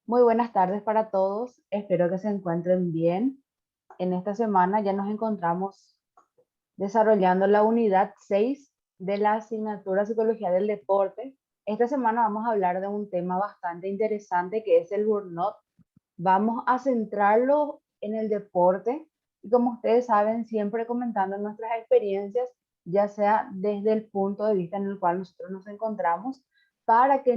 Muy buenas tardes para todos. Espero que se encuentren bien. En esta semana ya nos encontramos desarrollando la unidad 6 de la asignatura Psicología del Deporte. Esta semana vamos a hablar de un tema bastante interesante que es el burnout. Vamos a centrarlo en el deporte y como ustedes saben, siempre comentando nuestras experiencias, ya sea desde el punto de vista en el cual nosotros nos encontramos, para que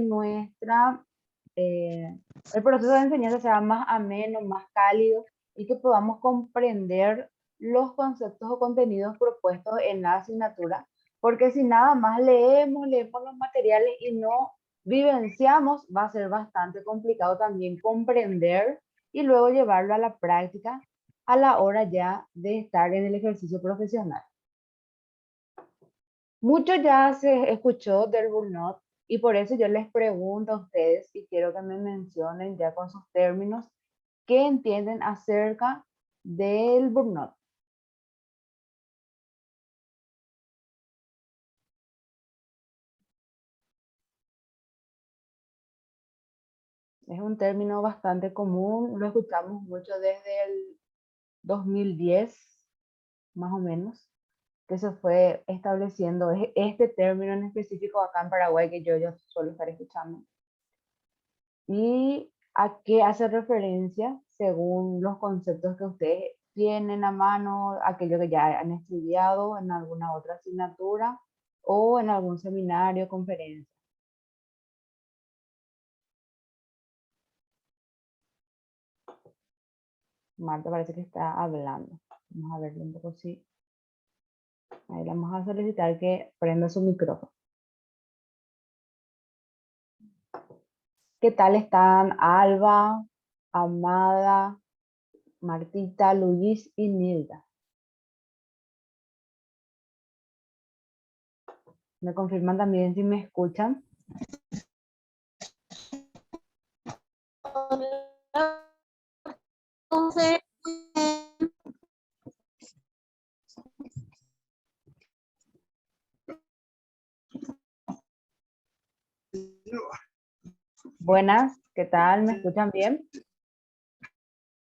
eh, el proceso de enseñanza sea más ameno, más cálido y que podamos comprender los conceptos o contenidos propuestos en la asignatura, porque si nada más leemos los materiales y no vivenciamos, va a ser bastante complicado también comprender y luego llevarlo a la práctica a la hora ya de estar en el ejercicio profesional. Mucho ya se escuchó del burnout y por eso yo les pregunto a ustedes y quiero que me mencionen ya con sus términos qué entienden acerca del burnout. Es un término bastante común, lo escuchamos mucho desde el 2010, más o menos, que se fue estableciendo este término en específico acá en Paraguay que yo ya suelo estar escuchando. ¿Y a qué hace referencia según los conceptos que ustedes tienen a mano, aquello que ya han estudiado en alguna otra asignatura o en algún seminario, conferencia? Marta parece que está hablando. Vamos a verlo un poco si. Ahí le vamos a solicitar que prenda su micrófono. ¿Qué tal están Alba, Amada, Martita, Luis y Nilda? ¿Me confirman también si me escuchan? Entonces, Buenas, ¿qué tal? ¿Me escuchan bien?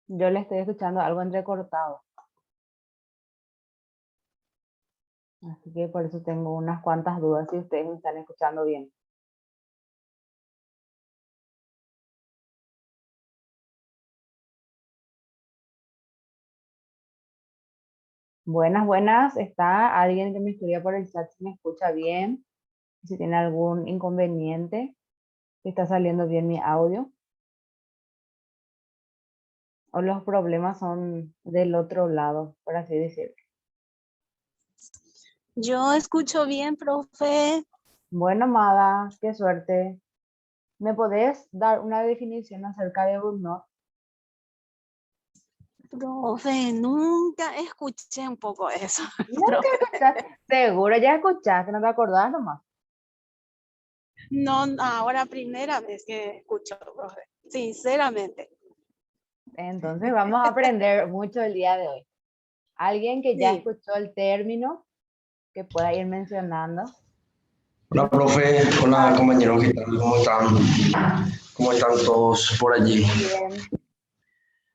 Yo le estoy escuchando algo entrecortado. Así que por eso tengo unas cuantas dudas si ustedes me están escuchando bien. Buenas, buenas. ¿Está alguien que me escriba por el chat si me escucha bien? Si tiene algún inconveniente, si está saliendo bien mi audio. O los problemas son del otro lado, por así decirlo. yo escucho bien, profe. Bueno, Amada, qué suerte. ¿Me podés dar una definición acerca de burnout? Profe, nunca escuché un poco eso, Nunca profe. escuchaste. Seguro ya escuchaste, no te acordás nomás. No, ahora primera vez que escucho, profe. Sinceramente. Entonces vamos a aprender mucho el día de hoy. Alguien que ya Sí. escuchó el término, que pueda ir mencionando. Hola, profe. Hola, compañeros. ¿Qué tal? ¿Cómo están? ¿Cómo están todos por allí? Bien.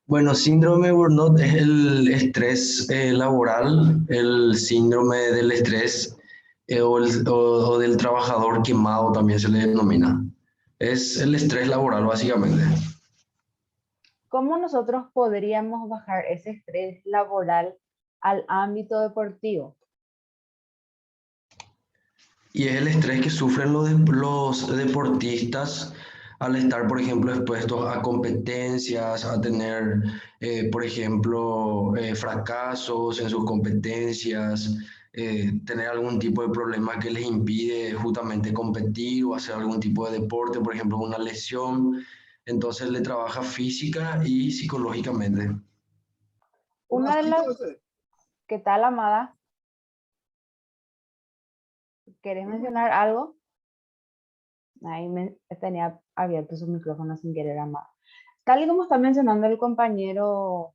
Bueno, síndrome de burnout es el estrés laboral, el síndrome del estrés o del trabajador quemado también se le denomina. Es el estrés laboral, básicamente. ¿Cómo nosotros podríamos bajar ese estrés laboral al ámbito deportivo? Y es el estrés que sufren los deportistas al estar, por ejemplo, expuestos a competencias, a tener, por ejemplo, fracasos en sus competencias, tener algún tipo de problema que les impide justamente competir o hacer algún tipo de deporte, por ejemplo, una lesión. Entonces le trabaja física y psicológicamente. Una de las, ¿qué tal, Amada? ¿Querés mencionar algo? Ahí me tenía abierto su micrófono sin querer, Amada. Tal y como está mencionando el compañero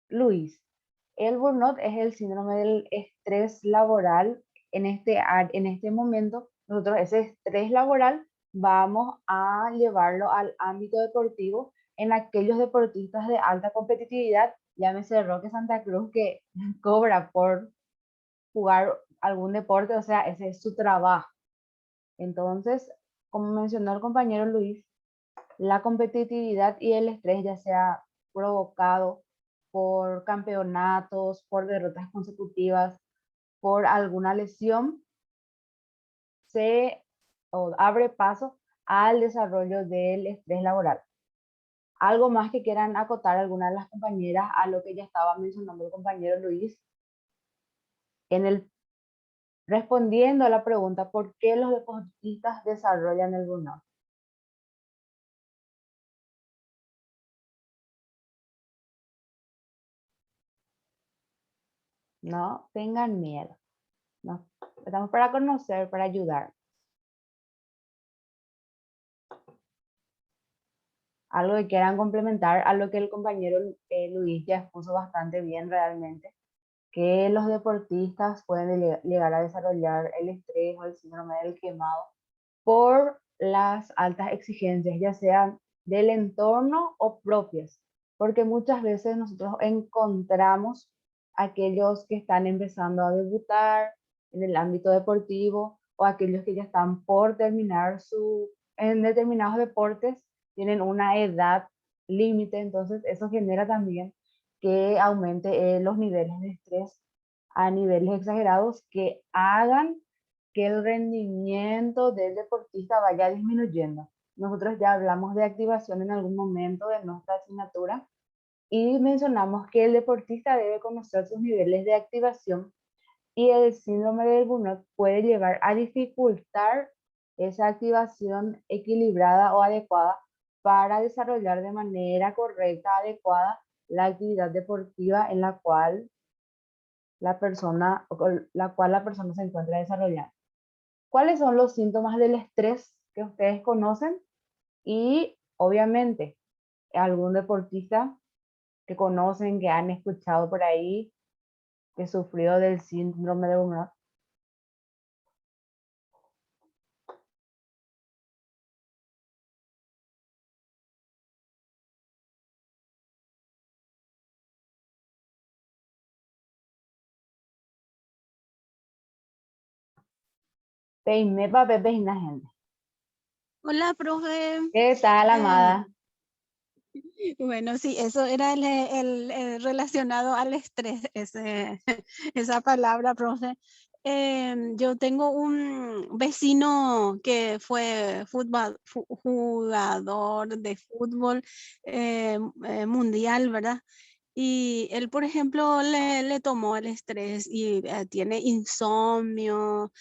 Luis, el burnout es el síndrome del estrés laboral. En este momento, nosotros ese estrés laboral vamos a llevarlo al ámbito deportivo en aquellos deportistas de alta competitividad, llámese Roque Santa Cruz, que cobra por jugar algún deporte, o sea, ese es su trabajo. Entonces, como mencionó el compañero Luis, la competitividad y el estrés, ya sea provocado por campeonatos, por derrotas consecutivas, por alguna lesión, se abre paso al desarrollo del estrés laboral. Algo más que quieran acotar algunas de las compañeras a lo que ya estaba mencionando el compañero Luis, respondiendo a la pregunta, ¿por qué los deportistas desarrollan el burnout? No tengan miedo. No, estamos para conocer, para ayudar. Algo que quieran complementar a lo que el compañero Luis ya expuso bastante bien realmente, que los deportistas pueden llegar a desarrollar el estrés o el síndrome del quemado por las altas exigencias, ya sean del entorno o propias, porque muchas veces nosotros encontramos aquellos que están empezando a debutar en el ámbito deportivo o aquellos que ya están por terminar en determinados deportes, tienen una edad límite, entonces eso genera también que aumente los niveles de estrés a niveles exagerados que hagan que el rendimiento del deportista vaya disminuyendo. Nosotros ya hablamos de activación en algún momento de nuestra asignatura y mencionamos que el deportista debe conocer sus niveles de activación y el síndrome del burnout puede llevar a dificultar esa activación equilibrada o adecuada para desarrollar de manera correcta, adecuada, la actividad deportiva en la la persona se encuentra desarrollando. ¿Cuáles son los síntomas del estrés que ustedes conocen? Y obviamente, algún deportista que conocen, que han escuchado por ahí, que sufrió del síndrome de burnout. Peime pa pepe na gente. Hola, profe. ¿Qué tal, amada? Bueno, sí, eso era el relacionado al estrés, esa palabra, profe. Yo tengo un vecino que fue jugador de fútbol mundial, ¿verdad? Y él, por ejemplo, le tomó el estrés y tiene insomnio,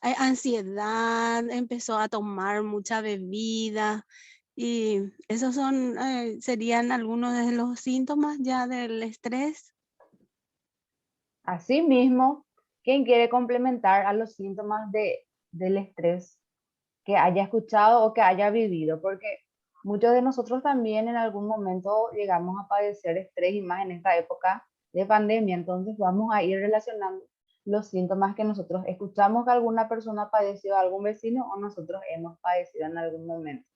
ansiedad, empezó a tomar mucha bebida. Y esos serían algunos de los síntomas ya del estrés. Asimismo, ¿quién quiere complementar a los síntomas del estrés que haya escuchado o que haya vivido? Porque muchos de nosotros también en algún momento llegamos a padecer estrés y más en esta época de pandemia. Entonces vamos a ir relacionando los síntomas que nosotros escuchamos que alguna persona padeció, algún vecino o nosotros hemos padecido en algún momento.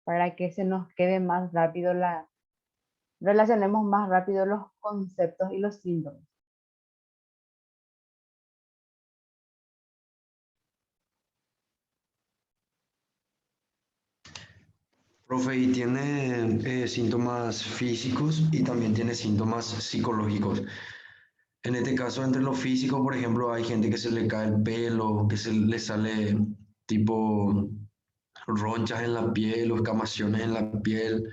Para que se nos quede más rápido relacionemos más rápido los conceptos y los síntomas. Profe, y tiene síntomas físicos y también tiene síntomas psicológicos. En este caso, entre lo físico, por ejemplo, hay gente que se le cae el pelo, que se le sale tipo ronchas en la piel o escamaciones en la piel.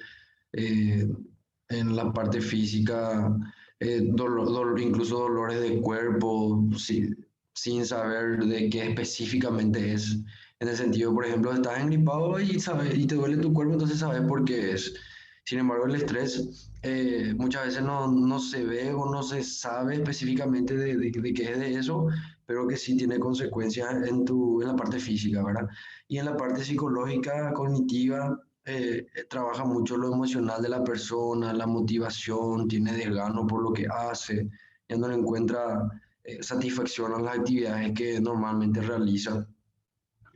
eh, en la parte física, incluso dolores de cuerpo, sin saber de qué específicamente es. En el sentido, por ejemplo, estás engripado y te duele tu cuerpo, entonces sabes por qué es. Sin embargo, el estrés muchas veces no se ve o no se sabe específicamente de qué es de eso, pero que sí tiene consecuencias en la parte física, ¿verdad? Y en la parte psicológica, cognitiva, trabaja mucho lo emocional de la persona, la motivación, tiene desgano por lo que hace, ya no le encuentra satisfacción a las actividades que normalmente realiza.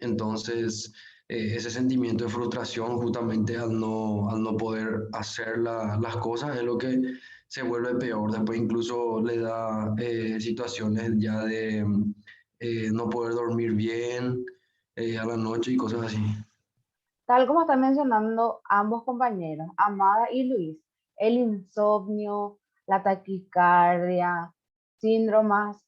Entonces, ese sentimiento de frustración justamente al no poder hacer las cosas es lo que se vuelve peor. Después incluso le da situaciones ya de no poder dormir bien a la noche y cosas así. Tal como están mencionando ambos compañeros, Amada y Luis, el insomnio, la taquicardia, síntomas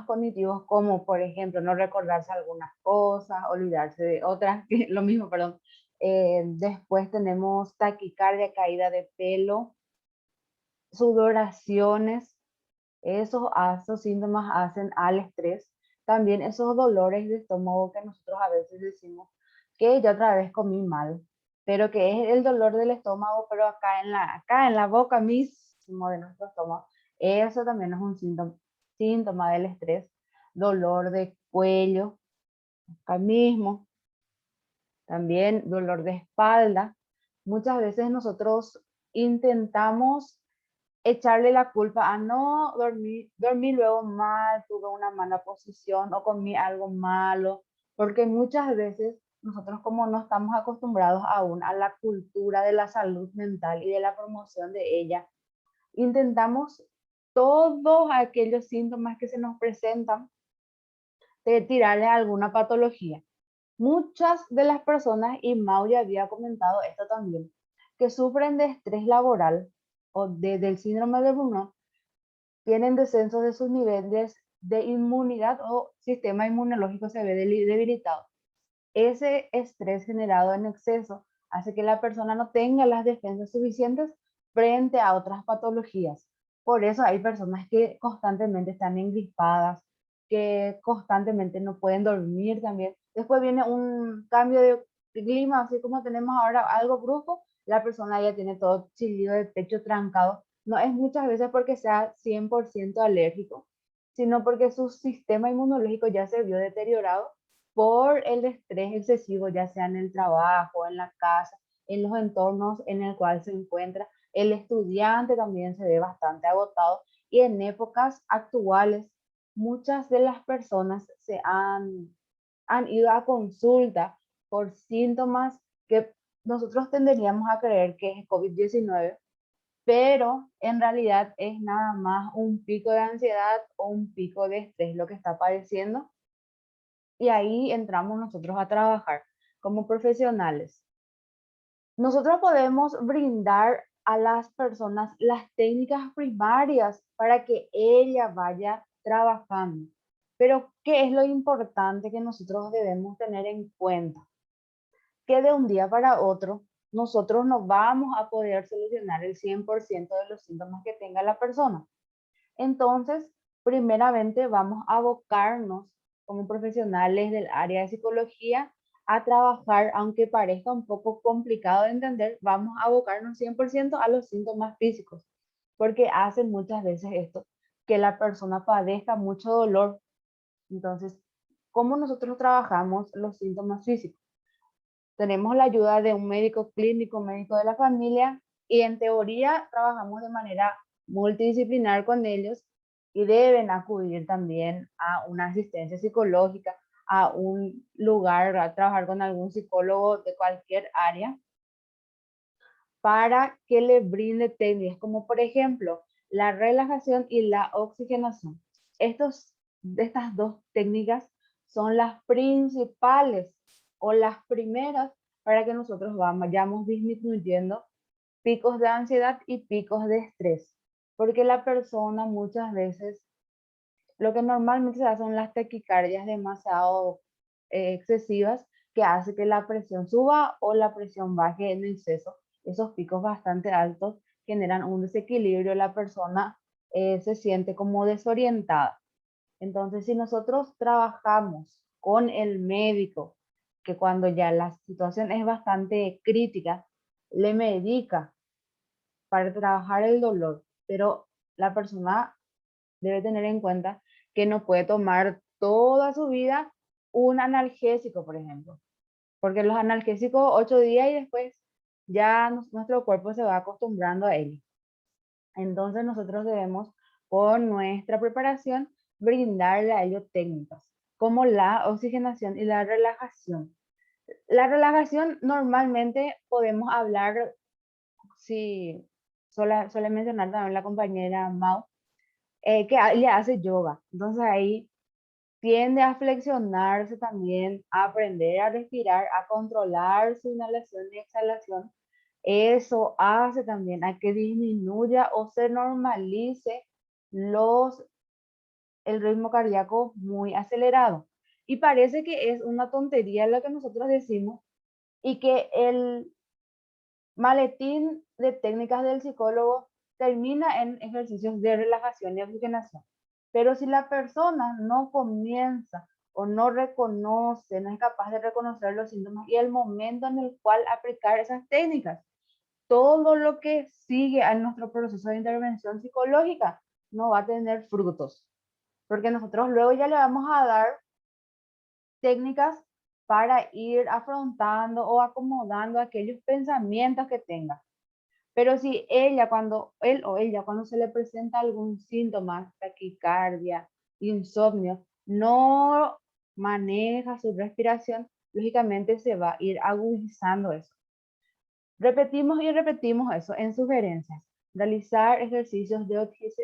cognitivos como, por ejemplo, no recordarse algunas cosas, olvidarse de otras, lo mismo, perdón. Después tenemos taquicardia, caída de pelo, sudoraciones, esos síntomas hacen al estrés. También esos dolores de estómago que nosotros a veces decimos que ya otra vez comí mal, pero que es el dolor del estómago, pero acá en la boca mismo de nuestro estómago. Eso también es un síntoma del estrés. Dolor de cuello, acá mismo. También dolor de espalda. Muchas veces nosotros intentamos echarle la culpa a no dormí luego mal, tuve una mala posición o comí algo malo, porque muchas veces nosotros como no estamos acostumbrados aún a la cultura de la salud mental y de la promoción de ella, intentamos todos aquellos síntomas que se nos presentan de tirarle a alguna patología. Muchas de las personas, y Mau ya había comentado esto también, que sufren de estrés laboral o del síndrome de Burnout, tienen descenso de sus niveles de inmunidad o sistema inmunológico se ve debilitado. Ese estrés generado en exceso hace que la persona no tenga las defensas suficientes frente a otras patologías. Por eso hay personas que constantemente están engripadas, que constantemente no pueden dormir también. Después viene un cambio de clima, así como tenemos ahora algo brusco, la persona ya tiene todo chillido de pecho trancado. No es muchas veces porque sea 100% alérgico, sino porque su sistema inmunológico ya se vio deteriorado por el estrés excesivo, ya sea en el trabajo, en la casa, en los entornos en el cual se encuentra. El estudiante también se ve bastante agotado y en épocas actuales muchas de las personas han ido a consulta por síntomas que nosotros tenderíamos a creer que es COVID-19, pero en realidad es nada más un pico de ansiedad o un pico de estrés lo que está padeciendo, y ahí entramos nosotros a trabajar como profesionales. Nosotros podemos brindar a las personas las técnicas primarias para que ella vaya trabajando. Pero, ¿qué es lo importante que nosotros debemos tener en cuenta? Que de un día para otro, nosotros no vamos a poder solucionar el 100% de los síntomas que tenga la persona. Entonces, primeramente vamos a abocarnos como profesionales del área de psicología a trabajar, aunque parezca un poco complicado de entender, vamos a abocarnos 100% a los síntomas físicos, porque hacen muchas veces esto, que la persona padezca mucho dolor. Entonces, ¿cómo nosotros trabajamos los síntomas físicos? Tenemos la ayuda de un médico clínico, médico de la familia, y en teoría trabajamos de manera multidisciplinar con ellos y deben acudir también a una asistencia psicológica, a un lugar, a trabajar con algún psicólogo de cualquier área para que le brinde técnicas como por ejemplo la relajación y la oxigenación. Estas dos técnicas son las principales o las primeras para que nosotros vayamos disminuyendo picos de ansiedad y picos de estrés, porque la persona muchas veces lo que normalmente se hace son las taquicardias demasiado excesivas, que hace que la presión suba o la presión baje en exceso. Esos picos bastante altos generan un desequilibrio, la persona se siente como desorientada. Entonces, si nosotros trabajamos con el médico, que cuando ya la situación es bastante crítica, le medica para trabajar el dolor, pero la persona debe tener en cuenta que no puede tomar toda su vida un analgésico, por ejemplo, porque los analgésicos 8 días y después ya nuestro cuerpo se va acostumbrando a ello. Entonces nosotros debemos, con nuestra preparación, brindarle a ellos técnicas como la oxigenación y la relajación. La relajación normalmente podemos hablar, si suele mencionar también la compañera Mau, que ella hace yoga. Entonces ahí tiende a flexionarse también, a aprender a respirar, a controlar su inhalación y exhalación. Eso hace también a que disminuya o se normalice el ritmo cardíaco muy acelerado. Y parece que es una tontería lo que nosotros decimos y que el maletín de técnicas del psicólogo termina en ejercicios de relajación y oxigenación. Pero si la persona no comienza o no reconoce, no es capaz de reconocer los síntomas y el momento en el cual aplicar esas técnicas, todo lo que sigue a nuestro proceso de intervención psicológica no va a tener frutos. Porque nosotros luego ya le vamos a dar técnicas para ir afrontando o acomodando aquellos pensamientos que tenga. Pero si él o ella, cuando se le presenta algún síntoma, taquicardia, insomnio, no maneja su respiración, lógicamente se va a ir agudizando eso. Repetimos y repetimos eso en sugerencias. Realizar ejercicios de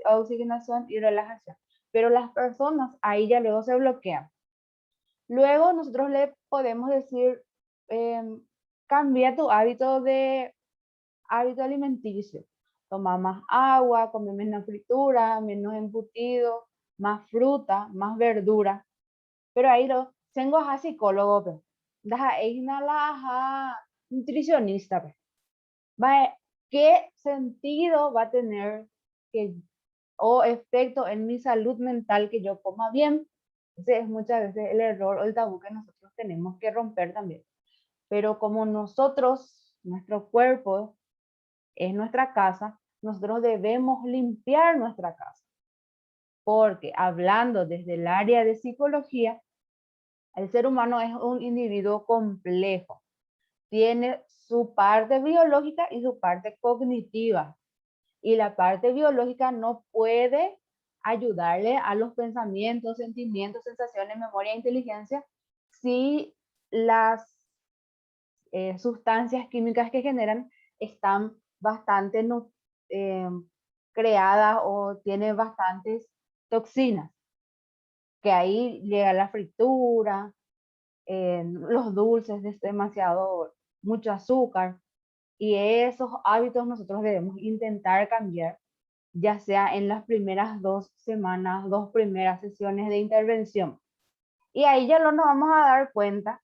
oxigenación y relajación. Pero las personas ahí ya luego se bloquean. Luego nosotros le podemos decir, cambia tu hábito alimenticio. Toma más agua, come menos fritura, menos embutido, más fruta, más verdura. Pero ahí lo tengo a psicólogo, deja a nutricionista. ¿Qué sentido va a tener o efecto en mi salud mental que yo coma bien? Ese es muchas veces el error o el tabú que nosotros tenemos que romper también. Pero como nuestro cuerpo es nuestra casa, nosotros debemos limpiar nuestra casa. Porque hablando desde el área de psicología, el ser humano es un individuo complejo. Tiene su parte biológica y su parte cognitiva. Y la parte biológica no puede ayudarle a los pensamientos, sentimientos, sensaciones, memoria e inteligencia si las sustancias químicas que generan están bastante creadas o tienen bastantes toxinas, que ahí llega la fritura, los dulces, es demasiado, mucho azúcar, y esos hábitos nosotros debemos intentar cambiar, ya sea en las primeras 2 semanas, 2 primeras sesiones de intervención. Y ahí ya no nos vamos a dar cuenta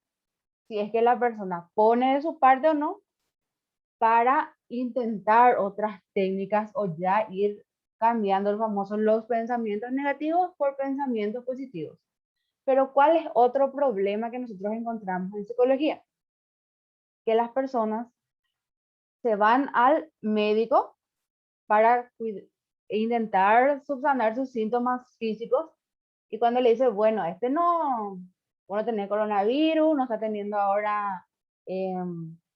si es que la persona pone de su parte o no para intentar otras técnicas o ya ir cambiando los pensamientos negativos por pensamientos positivos. Pero ¿cuál es otro problema que nosotros encontramos en psicología? Que las personas se van al médico para intentar subsanar sus síntomas físicos y cuando le dice, bueno, bueno, tener coronavirus, no está teniendo ahora,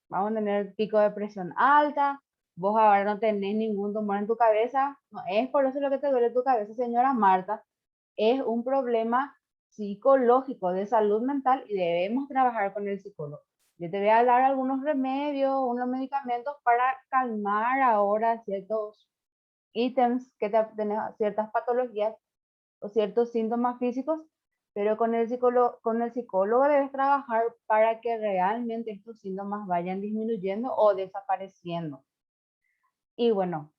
vamos a tener pico de presión alta, vos ahora no tenés ningún tumor en tu cabeza, no es por eso lo que te duele tu cabeza, señora Marta, es un problema psicológico de salud mental y debemos trabajar con el psicólogo. Yo te voy a dar algunos remedios, unos medicamentos para calmar ahora ciertos ítems que tenés ciertas patologías o ciertos síntomas físicos, pero con el psicólogo debes trabajar para que realmente estos síntomas vayan disminuyendo o desapareciendo. Y bueno,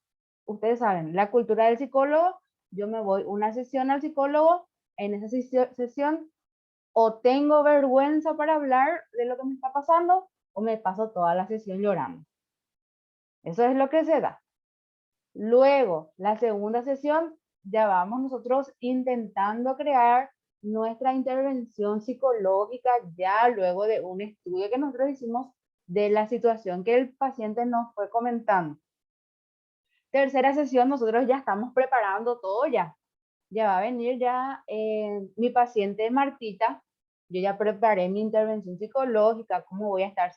ustedes saben, la cultura del psicólogo, yo me voy una sesión al psicólogo, en esa sesión o tengo vergüenza para hablar de lo que me está pasando o me paso toda la sesión llorando. Eso es lo que se da. Luego, la segunda sesión, ya vamos nosotros intentando crear nuestra intervención psicológica ya luego de un estudio que nosotros hicimos de la situación que el paciente nos fue comentando. Tercera sesión, nosotros ya estamos preparando todo ya. Ya va a venir ya mi paciente Martita. Yo ya preparé mi intervención psicológica, cómo voy a estar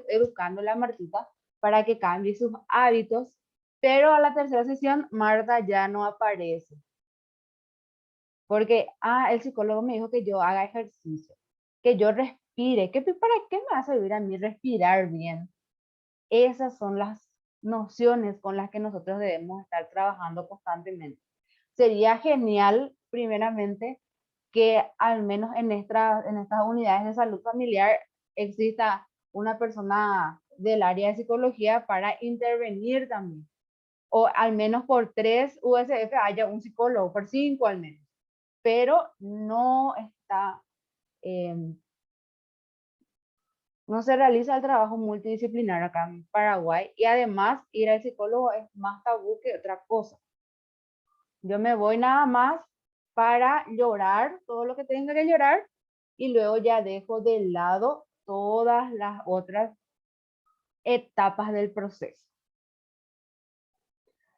educando a la Martita para que cambie sus hábitos. Pero a la tercera sesión, Marta ya no aparece. Porque, el psicólogo me dijo que yo haga ejercicio, que yo respire, ¿para qué me va a servir a mí respirar bien? Esas son las nociones con las que nosotros debemos estar trabajando constantemente. Sería genial, primeramente, que al menos en estas unidades de salud familiar exista una persona del área de psicología para intervenir también. O al menos por 3 USF haya un psicólogo, por 5 al menos. Pero no está, no se realiza el trabajo multidisciplinar acá en Paraguay, y además ir al psicólogo es más tabú que otra cosa. Yo me voy nada más para llorar todo lo que tenga que llorar y luego ya dejo de lado todas las otras etapas del proceso.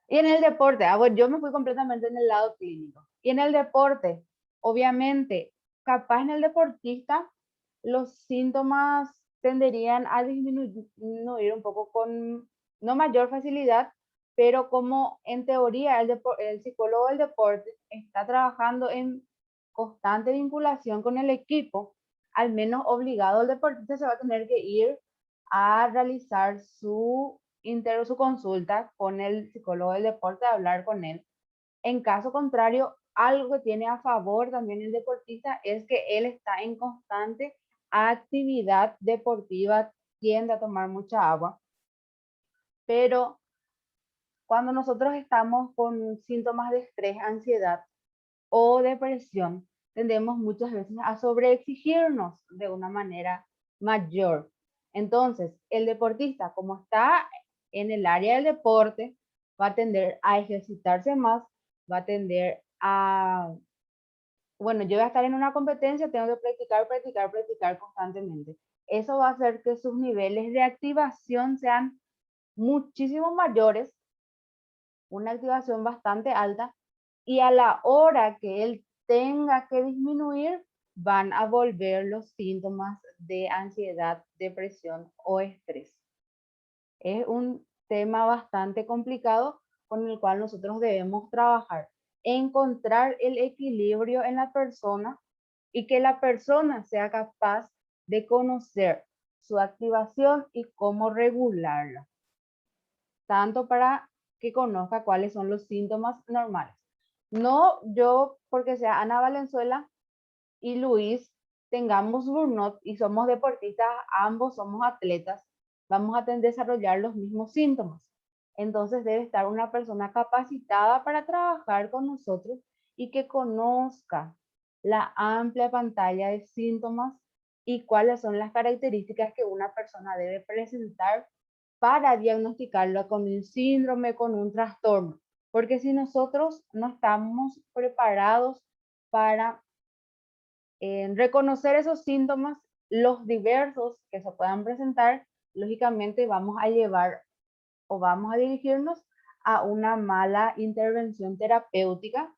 Y en el deporte, bueno, yo me fui completamente en el lado clínico. Y en el deporte, obviamente, capaz en el deportista los síntomas tenderían a disminuir un poco con no mayor facilidad, pero como en teoría el psicólogo del deporte está trabajando en constante vinculación con el equipo, al menos obligado el deportista se va a tener que ir a realizar su consulta con el psicólogo del deporte, a hablar con él. En caso contrario, algo que tiene a favor también el deportista es que él está en constante actividad deportiva, tiende a tomar mucha agua, pero cuando nosotros estamos con síntomas de estrés, ansiedad o depresión, tendemos muchas veces a sobreexigirnos de una manera mayor. Entonces, el deportista, como está en el área del deporte, va a tender a ejercitarse más, va a tender a, bueno, yo voy a estar en una competencia, tengo que practicar constantemente. Eso va a hacer que sus niveles de activación sean muchísimo mayores, una activación bastante alta, y a la hora que él tenga que disminuir, van a volver los síntomas de ansiedad, depresión o estrés. Es un tema bastante complicado con el cual nosotros debemos trabajar. Encontrar el equilibrio en la persona y que la persona sea capaz de conocer su activación y cómo regularla. Tanto para que conozca cuáles son los síntomas normales. No yo, porque sea Ana Valenzuela y Luis, tengamos burnout y somos deportistas, ambos somos atletas, vamos a desarrollar los mismos síntomas. Entonces debe estar una persona capacitada para trabajar con nosotros y que conozca la amplia pantalla de síntomas y cuáles son las características que una persona debe presentar para diagnosticarlo con un síndrome, con un trastorno. Porque si nosotros no estamos preparados para reconocer esos síntomas, los diversos que se puedan presentar, lógicamente vamos a llevar o vamos a dirigirnos a una mala intervención terapéutica,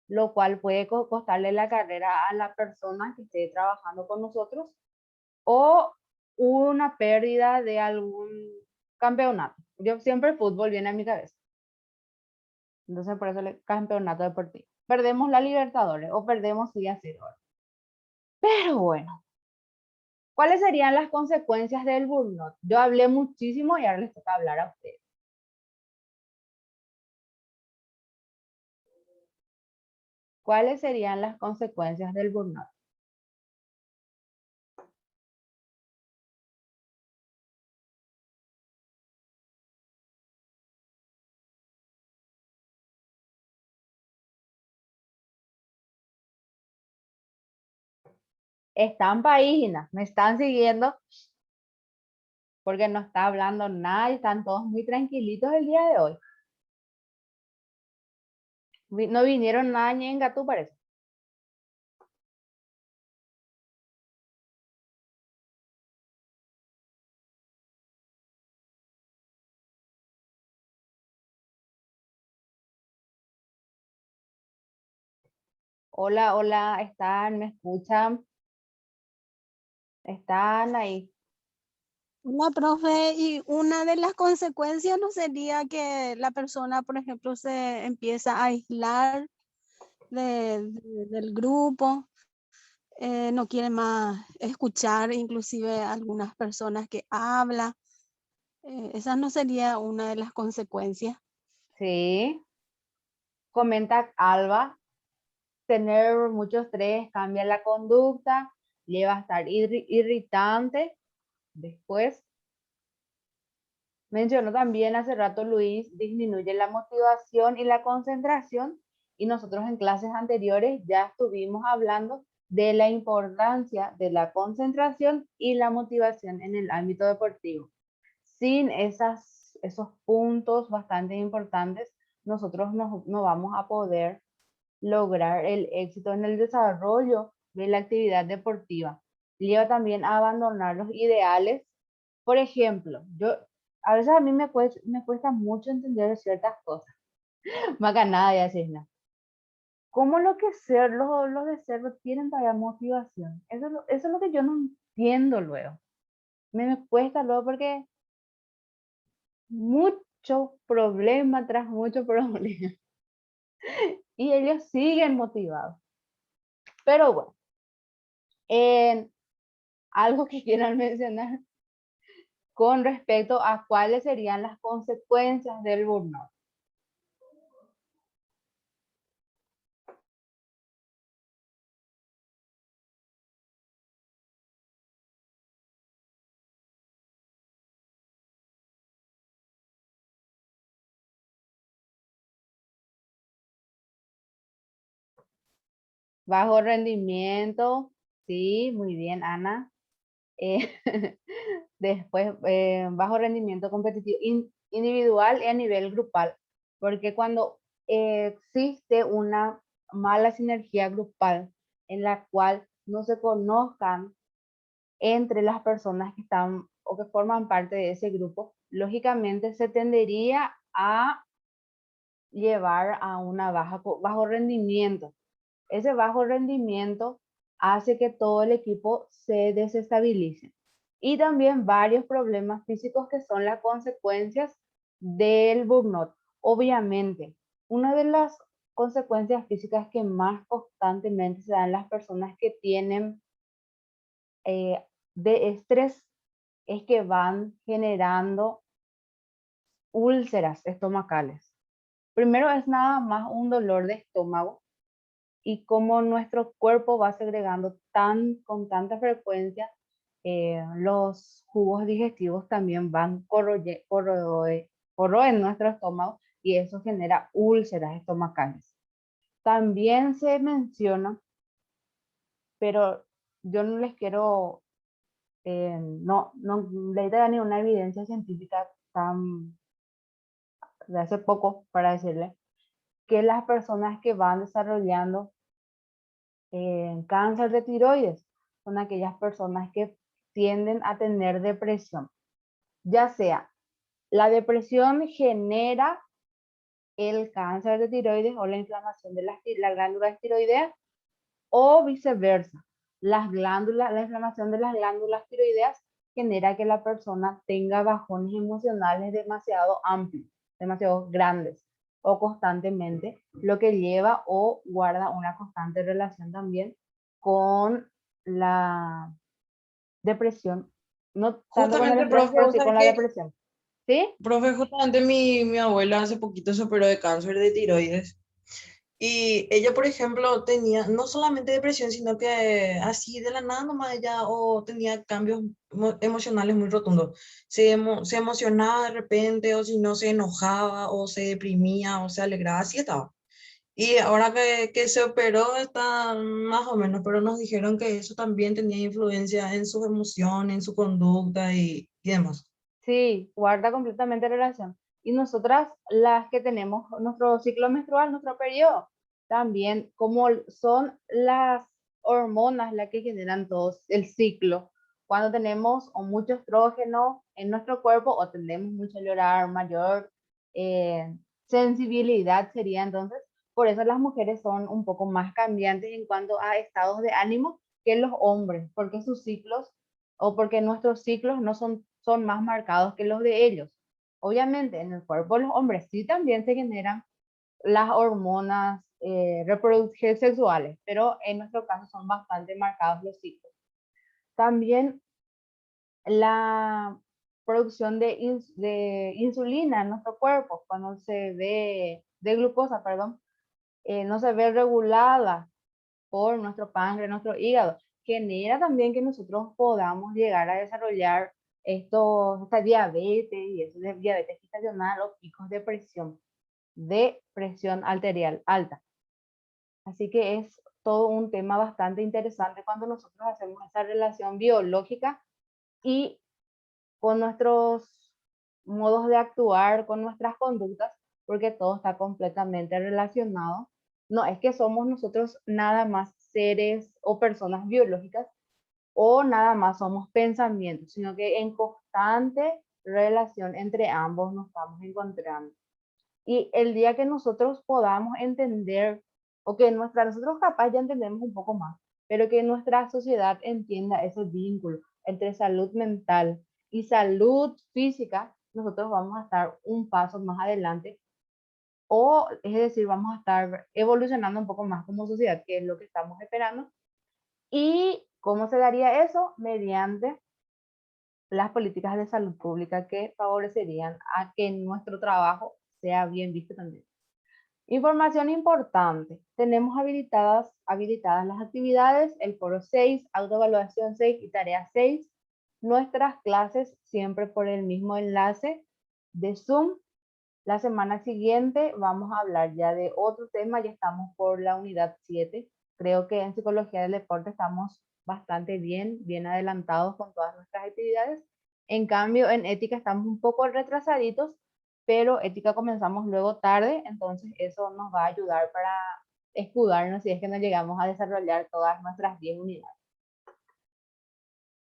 lo cual puede costarle la carrera a la persona que esté trabajando con nosotros o una pérdida de algún campeonato. Yo siempre el fútbol viene a mi cabeza. Entonces por eso el campeonato deportivo. Perdemos la Libertadores o perdemos sí a 0. Pero bueno, ¿cuáles serían las consecuencias del burnout? Yo hablé muchísimo y ahora les toca hablar a ustedes. ¿Cuáles serían las consecuencias del burnout? Están páginas, me están siguiendo porque no está hablando nada y están todos muy tranquilitos el día de hoy. No vinieron nada ñenga, tú parece. Hola, hola, ¿están? ¿Me escuchan? ¿Están ahí? Hola, profe, y una de las consecuencias no sería que la persona, por ejemplo, se empieza a aislar del grupo, no quiere más escuchar inclusive a algunas personas que hablan. Esa no sería una de las consecuencias. Sí, comenta Alba, tener mucho estrés cambia la conducta, lleva a estar irritante. Después, mencionó también hace rato Luis, disminuye la motivación y la concentración, y nosotros en clases anteriores ya estuvimos hablando de la importancia de la concentración y la motivación en el ámbito deportivo. Sin esos puntos bastante importantes, nosotros no vamos a poder lograr el éxito en el desarrollo de la actividad deportiva. Lleva también a abandonar los ideales. Por ejemplo, a veces a mí me cuesta mucho entender ciertas cosas. Macanada, ya decís, ¿no? ¿Cómo los de cerro tienen todavía motivación? Eso es lo que yo no entiendo luego. Me cuesta luego porque mucho problema tras mucho problema. Y ellos siguen motivados. Pero bueno, algo que quieran mencionar con respecto a cuáles serían las consecuencias del burnout. Bajo rendimiento, sí, muy bien, Ana. Después, bajo rendimiento competitivo individual y a nivel grupal, porque cuando existe una mala sinergia grupal en la cual no se conozcan entre las personas que están o que forman parte de ese grupo, lógicamente se tendería a llevar a una bajo rendimiento. Ese bajo rendimiento hace que todo el equipo se desestabilice. Y también varios problemas físicos que son las consecuencias del burnout. Obviamente, una de las consecuencias físicas que más constantemente se dan en las personas que tienen de estrés es que van generando úlceras estomacales. Primero es nada más un dolor de estómago, y como nuestro cuerpo va segregando con tanta frecuencia, los jugos digestivos también van corroen nuestro estómago, y eso genera úlceras estomacales. También se menciona, pero yo no les quiero, no les da ni una evidencia científica tan de hace poco para decirle que las personas que van desarrollando cáncer de tiroides son aquellas personas que tienden a tener depresión. Ya sea la depresión genera el cáncer de tiroides o la inflamación de las glándulas tiroideas, o viceversa. La inflamación de las glándulas tiroideas genera que la persona tenga bajones emocionales demasiado amplios, demasiado grandes o constantemente, lo que lleva o guarda una constante relación también con la depresión, no tanto con el Justamente, estrés, profe, pero vos sí sabés con la que, depresión. ¿Sí? profe, justamente mi abuela hace poquito se operó de cáncer de tiroides. Y ella, por ejemplo, tenía no solamente depresión, sino que así de la nada nomás ella o tenía cambios emocionales muy rotundos. Se emocionaba de repente, o si no se enojaba, o se deprimía, o se alegraba, así estaba. Y ahora que se operó está más o menos, pero nos dijeron que eso también tenía influencia en sus emociones, en su conducta y demás. Sí, guarda completamente relación. Y nosotras, las que tenemos nuestro ciclo menstrual, nuestro periodo, también, como son las hormonas las que generan todo el ciclo, cuando tenemos o mucho estrógeno en nuestro cuerpo o tendemos mucho a llorar, mayor sensibilidad sería entonces, por eso las mujeres son un poco más cambiantes en cuanto a estados de ánimo que los hombres, porque sus ciclos o porque nuestros ciclos no son más marcados que los de ellos. Obviamente, en el cuerpo de los hombres sí también se generan las hormonas sexuales, pero en nuestro caso son bastante marcados los ciclos. También la producción de insulina en nuestro cuerpo, cuando se ve, de glucosa, perdón, no se ve regulada por nuestro páncreas, nuestro hígado, genera también que nosotros podamos llegar a desarrollar esta diabetes y eso de diabetes gestacional o picos de presión arterial alta. Así que es todo un tema bastante interesante cuando nosotros hacemos esa relación biológica y con nuestros modos de actuar, con nuestras conductas, porque todo está completamente relacionado. No es que somos nosotros nada más seres o personas biológicas o nada más somos pensamientos, sino que en constante relación entre ambos nos estamos encontrando. Y el día que nosotros podamos entender, o que nosotros capaz ya entendemos un poco más, pero que nuestra sociedad entienda ese vínculo entre salud mental y salud física, nosotros vamos a estar un paso más adelante, o es decir, vamos a estar evolucionando un poco más como sociedad, que es lo que estamos esperando. ¿Y cómo se daría eso? Mediante las políticas de salud pública que favorecerían a que nuestro trabajo sea bien visto también. Información importante. Tenemos habilitadas las actividades, el foro 6, autoevaluación 6 y tarea 6. Nuestras clases siempre por el mismo enlace de Zoom. La semana siguiente vamos a hablar ya de otro tema, ya estamos por la unidad 7. Creo que en psicología del deporte estamos bastante bien adelantados con todas nuestras actividades. En cambio, en ética estamos un poco retrasaditos, pero ética comenzamos luego tarde, entonces eso nos va a ayudar para escudarnos si es que no llegamos a desarrollar todas nuestras 10 unidades.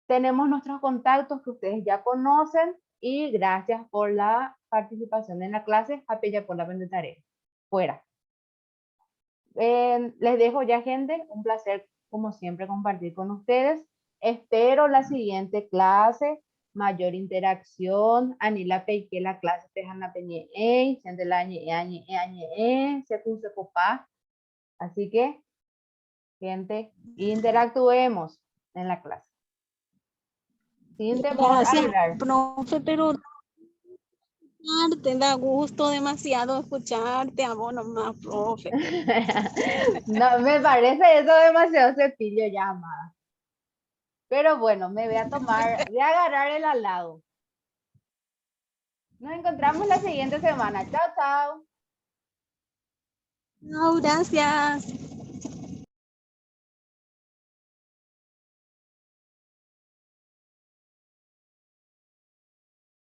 Tenemos nuestros contactos que ustedes ya conocen y gracias por la participación en la clase. Apella por la tarea. Fuera. Les dejo ya, gente. Un placer, como siempre, compartir con ustedes. Espero la siguiente clase. Mayor interacción. Anila Peique la clase Tejana Peñe siente la se copa. Así que, gente, interactuemos en la clase. Sin temor a Gracias, hablar. profe, pero te da gusto demasiado escucharte a vos nomás, profe. No, me parece eso demasiado cepillo ya, amada. Pero bueno, me voy a agarrar el al lado. Nos encontramos la siguiente semana. Chao, chao. No, gracias.